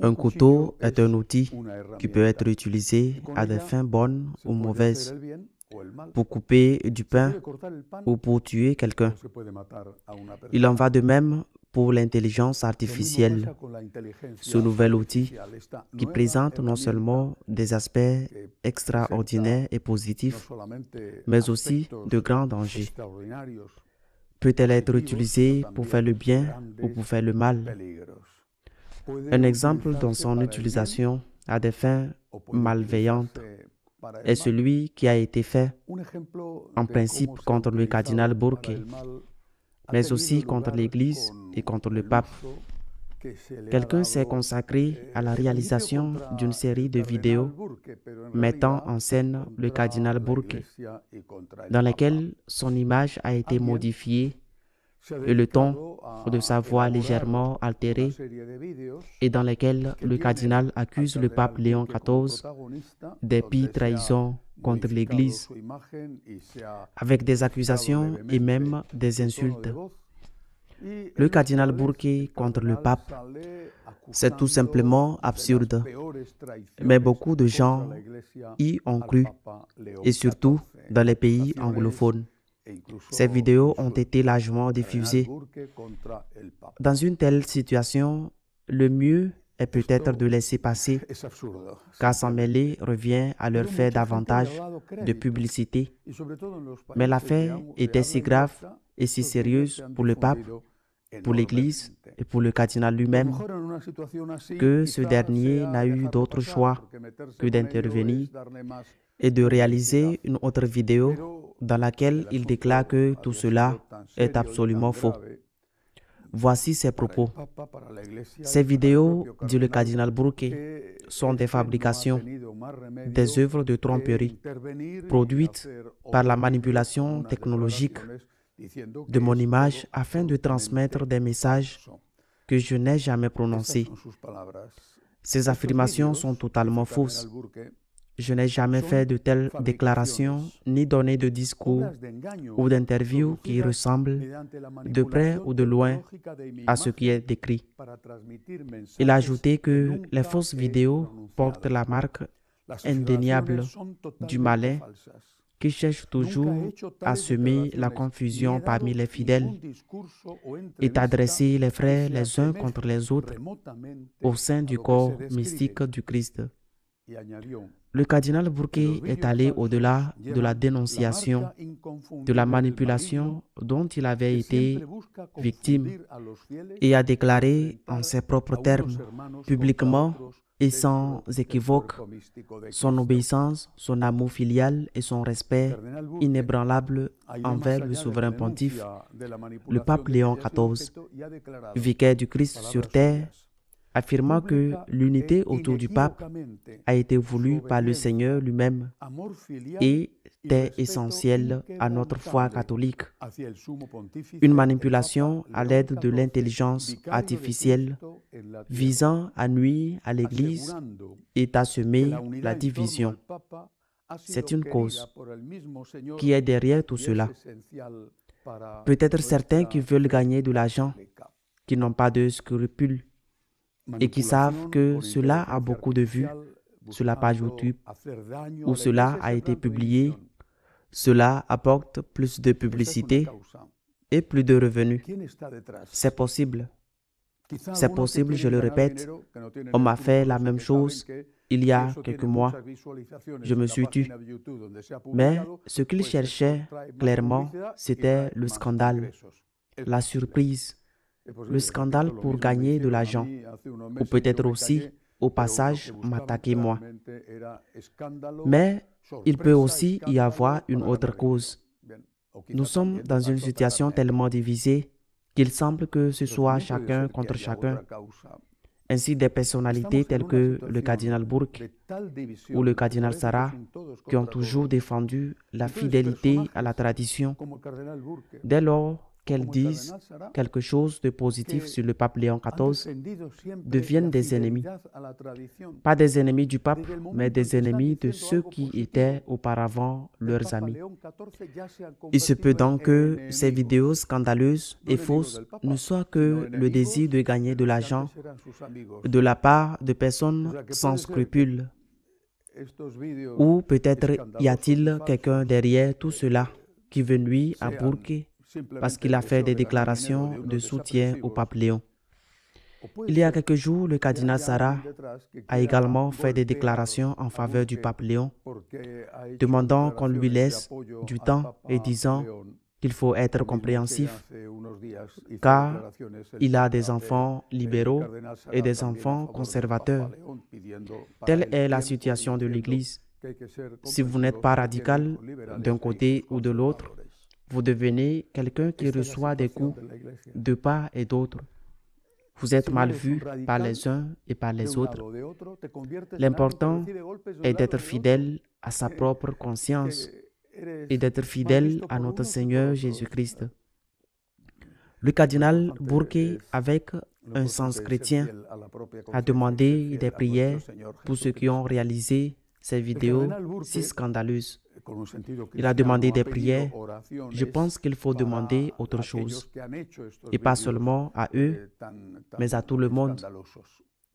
Un couteau est un outil qui peut être utilisé à des fins bonnes ou mauvaises, pour couper du pain ou pour tuer quelqu'un. Il en va de même pour l'intelligence artificielle, ce nouvel outil qui présente non seulement des aspects extraordinaires et positifs, mais aussi de grands dangers. Peut-elle être utilisée pour faire le bien ou pour faire le mal? Un exemple dans son utilisation à des fins malveillantes est celui qui a été fait en principe contre le cardinal Burke, mais aussi contre l'Église et contre le pape. Quelqu'un s'est consacré à la réalisation d'une série de vidéos mettant en scène le cardinal Burke, dans lesquelles son image a été modifiée et le ton de sa voix légèrement altéré, et dans lesquelles le cardinal accuse le pape Léon XIV des pires trahisons contre l'Église, avec des accusations et même des insultes. Le cardinal Burke contre le pape, c'est tout simplement absurde, mais beaucoup de gens y ont cru, et surtout dans les pays anglophones. Ces vidéos ont été largement diffusées. Dans une telle situation, le mieux est peut-être de laisser passer, car s'en mêler revient à leur faire davantage de publicité. Mais l'affaire était si grave et si sérieuse pour le pape, pour l'Église et pour le cardinal lui-même, que ce dernier n'a eu d'autre choix que d'intervenir et de réaliser une autre vidéo dans laquelle il déclare que tout cela est absolument faux. Voici ses propos. Ces vidéos, dit le cardinal Burke, sont des fabrications, des œuvres de tromperie, produites par la manipulation technologique de mon image afin de transmettre des messages que je n'ai jamais prononcés. Ces affirmations sont totalement fausses. Je n'ai jamais fait de telles déclarations ni donné de discours ou d'interviews qui ressemblent, de près ou de loin, à ce qui est décrit. Il a ajouté que les fausses vidéos portent la marque indéniable du malin qui cherche toujours à semer la confusion parmi les fidèles et à dresser les frères les uns contre les autres au sein du corps mystique du Christ. Le cardinal Burke est allé au-delà de la dénonciation, de la manipulation dont il avait été victime et a déclaré en ses propres termes, publiquement et sans équivoque, son obéissance, son amour filial et son respect inébranlable envers le souverain pontife, le pape Léon XIV, vicaire du Christ sur terre, affirmant que l'unité autour du pape a été voulue par le Seigneur lui-même et est essentielle à notre foi catholique. Une manipulation à l'aide de l'intelligence artificielle visant à nuire à l'Église et à semer la division. C'est une cause qui est derrière tout cela. Peut-être certains qui veulent gagner de l'argent, qui n'ont pas de scrupules, et qui savent que cela a beaucoup de vues sur la page YouTube où cela a été publié, cela apporte plus de publicité et plus de revenus. C'est possible. C'est possible, je le répète. On m'a fait la même chose il y a quelques mois. Je me suis tu. Mais ce qu'il cherchait clairement, c'était le scandale, la surprise, le scandale pour gagner de l'argent, ou peut-être aussi, au passage, m'attaquer moi. Mais il peut aussi y avoir une autre cause. Nous sommes dans une situation tellement divisée qu'il semble que ce soit chacun contre chacun. Ainsi, des personnalités telles que le cardinal Burke ou le cardinal Sarah, qui ont toujours défendu la fidélité à la tradition, dès lors qu'elles disent quelque chose de positif sur le pape Léon XIV deviennent des ennemis. Pas des ennemis du pape, mais des ennemis de ceux qui étaient auparavant leurs amis. Il se peut donc que ces vidéos scandaleuses et fausses ne soient que le désir de gagner de l'argent de la part de personnes sans scrupules. Ou peut-être y a-t-il quelqu'un derrière tout cela qui veut nuire à Burke parce qu'il a fait des déclarations de soutien au pape Léon. Il y a quelques jours, le cardinal Sarah a également fait des déclarations en faveur du pape Léon, demandant qu'on lui laisse du temps et disant qu'il faut être compréhensif, car il a des enfants libéraux et des enfants conservateurs. Telle est la situation de l'Église. Si vous n'êtes pas radical d'un côté ou de l'autre, vous devenez quelqu'un qui reçoit des coups de part et d'autre. Vous êtes mal vu par les uns et par les autres. L'important est d'être fidèle à sa propre conscience et d'être fidèle à notre Seigneur Jésus-Christ. Le cardinal Burke, avec un sens chrétien, a demandé des prières pour ceux qui ont réalisé ces vidéos si scandaleuses. Il a demandé des prières. Je pense qu'il faut demander autre chose, et pas seulement à eux, mais à tout le monde.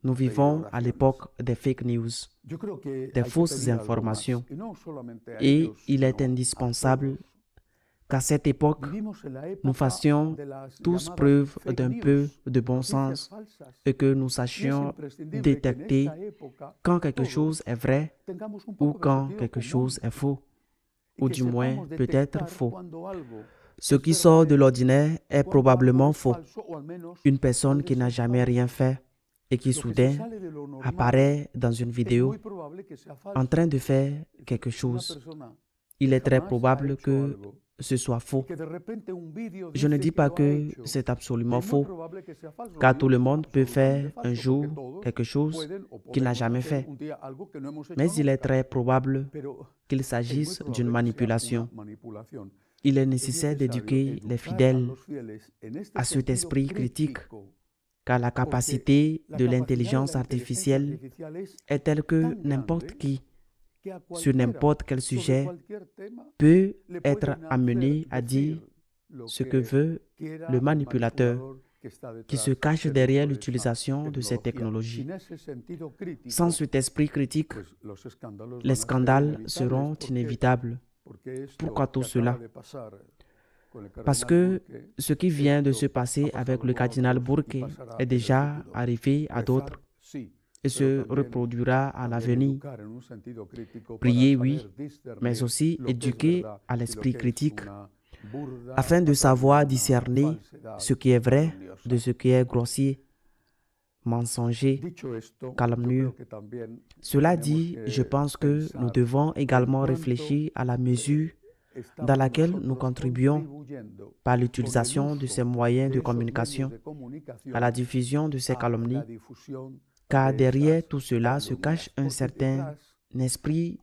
Nous vivons à l'époque des fake news, des fausses informations, et il est indispensable qu'à cette époque, nous fassions tous preuve d'un peu de bon sens et que nous sachions détecter quand quelque chose est vrai ou quand quelque chose est faux, ou du moins peut-être faux. Ce qui sort de l'ordinaire est probablement faux. Une personne qui n'a jamais rien fait et qui soudain apparaît dans une vidéo en train de faire quelque chose, il est très probable que ce soit faux. Je ne dis pas que c'est absolument faux, car tout le monde peut faire un jour quelque chose qu'il n'a jamais fait. Mais il est très probable qu'il s'agisse d'une manipulation. Il est nécessaire d'éduquer les fidèles à cet esprit critique, car la capacité de l'intelligence artificielle est telle que n'importe qui, sur n'importe quel sujet, peut être amené à dire ce que veut le manipulateur qui se cache derrière l'utilisation de ces technologies. Sans cet esprit critique, les scandales seront inévitables. Pourquoi tout cela? Parce que ce qui vient de se passer avec le cardinal Burke est déjà arrivé à d'autres et se reproduira à l'avenir. Prier, oui, mais aussi éduquer à l'esprit critique afin de savoir discerner ce qui est vrai de ce qui est grossier, mensonger, calomnieux. Cela dit, je pense que nous devons également réfléchir à la mesure dans laquelle nous contribuons par l'utilisation de ces moyens de communication à la diffusion de ces calomnies, car derrière tout cela se cache un certain esprit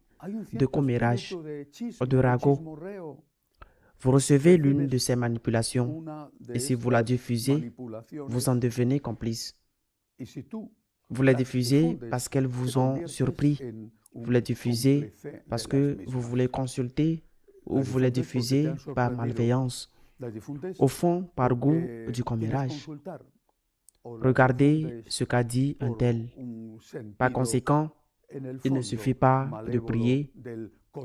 de commérage, de ragot. Vous recevez l'une de ces manipulations et si vous la diffusez, vous en devenez complice. Vous les diffusez parce qu'elles vous ont surpris. Vous les diffusez parce que vous voulez consulter ou vous les diffusez par malveillance. Au fond, par goût du commérage. Regardez ce qu'a dit un tel. Par conséquent, il ne suffit pas de prier,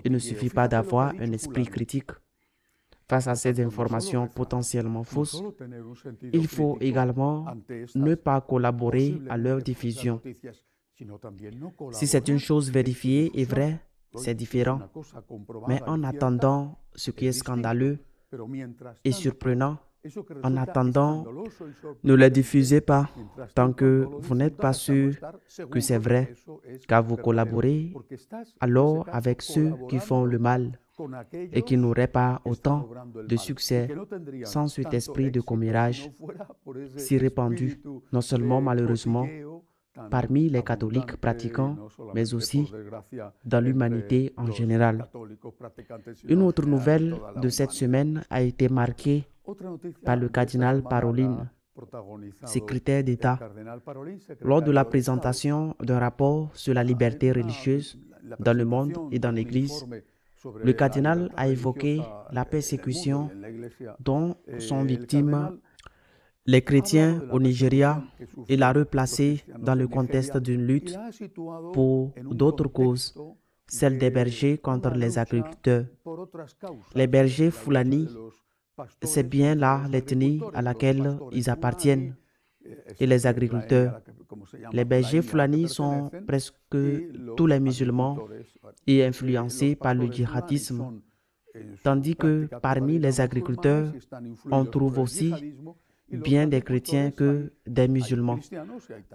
il ne suffit pas d'avoir un esprit critique. Face à ces informations potentiellement fausses, il faut également ne pas collaborer à leur diffusion. Si c'est une chose vérifiée et vraie, c'est différent. Mais en attendant, ce qui est scandaleux et surprenant, en attendant, ne les diffusez pas tant que vous n'êtes pas sûr que c'est vrai, car vous collaborez alors avec ceux qui font le mal et qui n'auraient pas autant de succès sans cet esprit de commérage si répandu, non seulement malheureusement, parmi les catholiques pratiquants, mais aussi dans l'humanité en général. Une autre nouvelle de cette semaine a été marquée par le cardinal Parolin, secrétaire d'État. Lors de la présentation d'un rapport sur la liberté religieuse dans le monde et dans l'Église, le cardinal a évoqué la persécution dont sont victimes les chrétiens au Nigeria et l'a replacé dans le contexte d'une lutte pour d'autres causes, celle des bergers contre les agriculteurs. Les bergers Fulani, c'est bien là l'ethnie à laquelle ils appartiennent, et les agriculteurs. Les bergers Fulani sont presque tous les musulmans et influencés par le djihadisme, tandis que parmi les agriculteurs, on trouve aussi bien des chrétiens que des musulmans.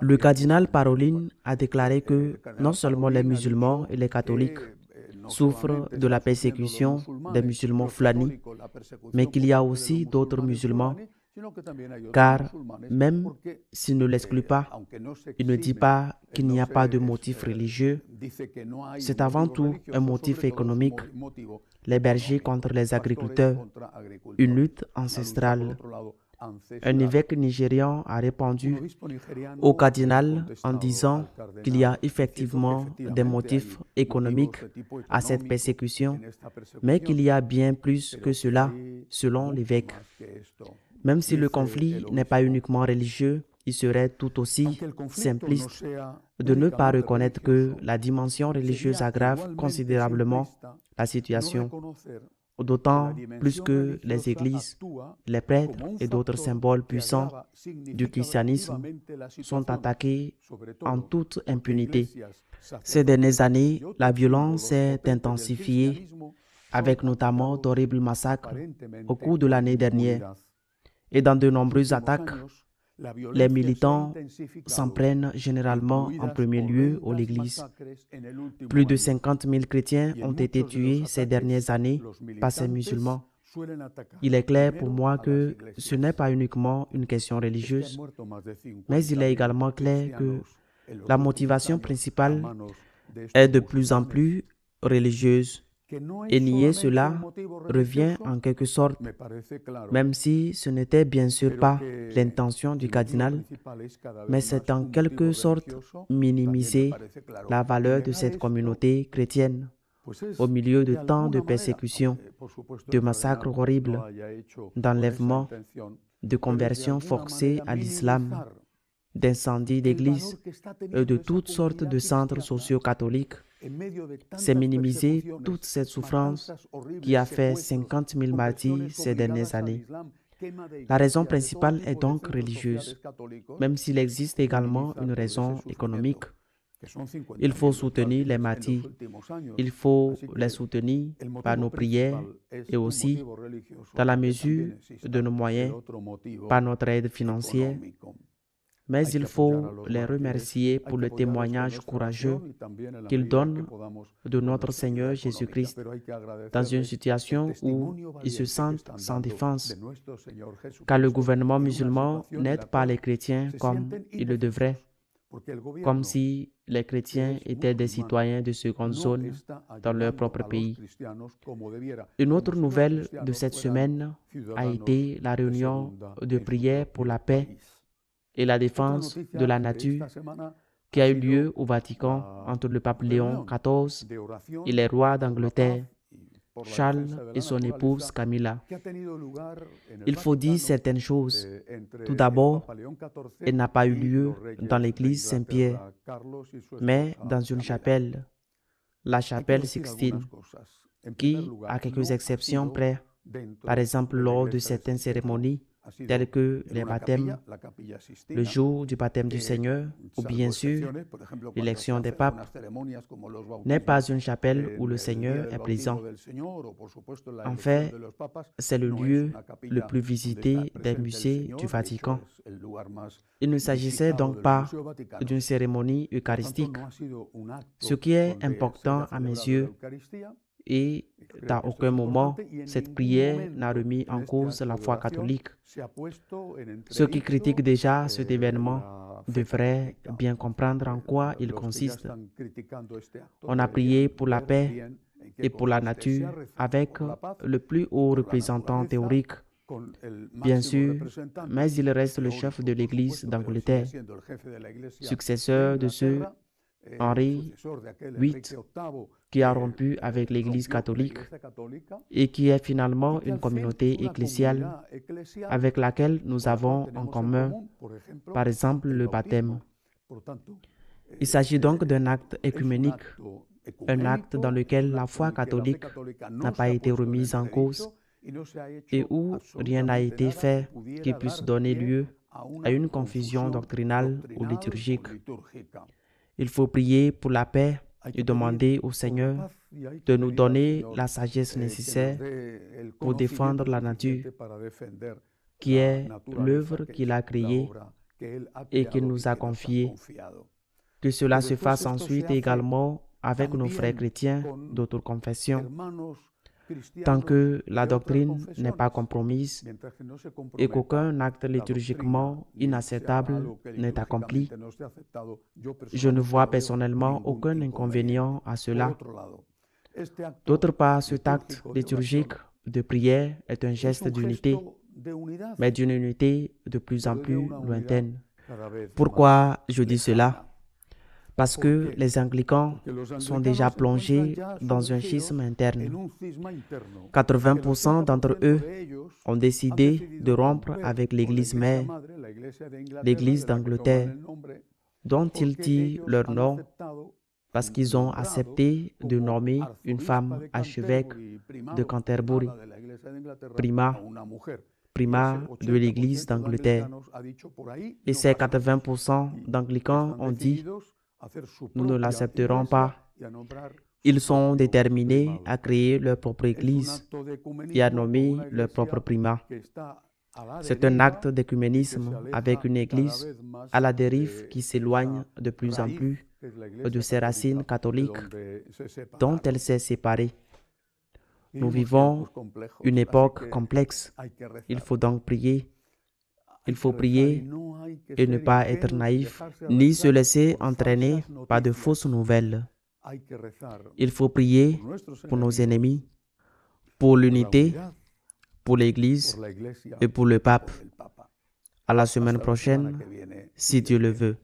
Le cardinal Parolin a déclaré que non seulement les musulmans et les catholiques souffrent de la persécution des musulmans Fulani, mais qu'il y a aussi d'autres musulmans, car même s'il ne l'exclut pas, il ne dit pas qu'il n'y a pas de motif religieux, c'est avant tout un motif économique, les bergers contre les agriculteurs, une lutte ancestrale. Un évêque nigérian a répondu au cardinal en disant qu'il y a effectivement des motifs économiques à cette persécution, mais qu'il y a bien plus que cela, selon l'évêque. Même si le conflit n'est pas uniquement religieux, il serait tout aussi simpliste de ne pas reconnaître que la dimension religieuse aggrave considérablement la situation. D'autant plus que les églises, les prêtres et d'autres symboles puissants du christianisme sont attaqués en toute impunité. Ces dernières années, la violence s'est intensifiée avec notamment d'horribles massacres au cours de l'année dernière. Et dans de nombreuses attaques, les militants s'en prennent généralement en premier lieu aux églises. Plus de 50 000 chrétiens ont été tués ces dernières années par ces musulmans. Il est clair pour moi que ce n'est pas uniquement une question religieuse, mais il est également clair que la motivation principale est de plus en plus religieuse. Et nier cela revient en quelque sorte, même si ce n'était bien sûr pas l'intention du cardinal, mais c'est en quelque sorte minimiser la valeur de cette communauté chrétienne au milieu de tant de persécutions, de massacres horribles, d'enlèvements, de conversions forcées à l'islam, d'incendies d'églises et de toutes sortes de centres sociaux catholiques. C'est minimiser toute cette souffrance qui a fait 50 000 martyrs ces dernières années. La raison principale est donc religieuse, même s'il existe également une raison économique. Il faut soutenir les martyrs, il faut les soutenir par nos prières et aussi, dans la mesure de nos moyens, par notre aide financière. Mais il faut les remercier pour le témoignage courageux qu'ils donnent de notre Seigneur Jésus-Christ dans une situation où ils se sentent sans défense, car le gouvernement musulman n'aide pas les chrétiens comme il le devrait, comme si les chrétiens étaient des citoyens de seconde zone dans leur propre pays. Une autre nouvelle de cette semaine a été la réunion de prière pour la paix et la défense de la nature qui a eu lieu au Vatican entre le pape Léon XIV et les rois d'Angleterre, Charles et son épouse Camilla. Il faut dire certaines choses. Tout d'abord, elle n'a pas eu lieu dans l'église Saint-Pierre, mais dans une chapelle, la chapelle Sixtine, qui, à quelques exceptions près, par exemple lors de certaines cérémonies, tels que les baptêmes, le jour du baptême du Seigneur, ou bien sûr l'élection des papes, n'est pas une chapelle où le Seigneur est présent. En fait, c'est le lieu le plus visité des musées du Vatican. Il ne s'agissait donc pas d'une cérémonie eucharistique. Ce qui est important à mes yeux, Et à aucun moment, cette prière n'a remis en cause la foi catholique. Ceux qui critiquent déjà cet événement devraient bien comprendre en quoi il consiste. On a prié pour la paix et pour la nature avec le plus haut représentant théorique, bien sûr, mais il reste le chef de l'Église d'Angleterre, successeur de ce Henri VIII qui a rompu avec l'Église catholique et qui est finalement une communauté ecclésiale avec laquelle nous avons en commun, par exemple, le baptême. Il s'agit donc d'un acte écuménique, un acte dans lequel la foi catholique n'a pas été remise en cause et où rien n'a été fait qui puisse donner lieu à une confusion doctrinale ou liturgique. Il faut prier pour la paix et demander au Seigneur de nous donner la sagesse nécessaire pour défendre la nature, qui est l'œuvre qu'il a créée et qu'il nous a confiée. Que cela se fasse ensuite également avec nos frères chrétiens d'autres confessions. Tant que la doctrine n'est pas compromise et qu'aucun acte liturgiquement inacceptable n'est accompli, je ne vois personnellement aucun inconvénient à cela. D'autre part, cet acte liturgique de prière est un geste d'unité, mais d'une unité de plus en plus lointaine. Pourquoi je dis cela? Parce que les anglicans sont déjà plongés dans un schisme interne. 80% d'entre eux ont décidé de rompre avec l'Église mère, l'Église d'Angleterre, dont ils tirent leur nom parce qu'ils ont accepté de nommer une femme archevêque de Canterbury, primat de l'Église d'Angleterre. Et ces 80% d'anglicans ont dit: nous ne l'accepterons pas. Ils sont déterminés à créer leur propre église et à nommer leur propre primat. C'est un acte d'écuménisme avec une église à la dérive qui s'éloigne de plus en plus de ses racines catholiques dont elle s'est séparée. Nous vivons une époque complexe. Il faut donc prier. Il faut prier et ne pas être naïf, ni se laisser entraîner par de fausses nouvelles. Il faut prier pour nos ennemis, pour l'unité, pour l'Église et pour le pape. À la semaine prochaine, si Dieu le veut.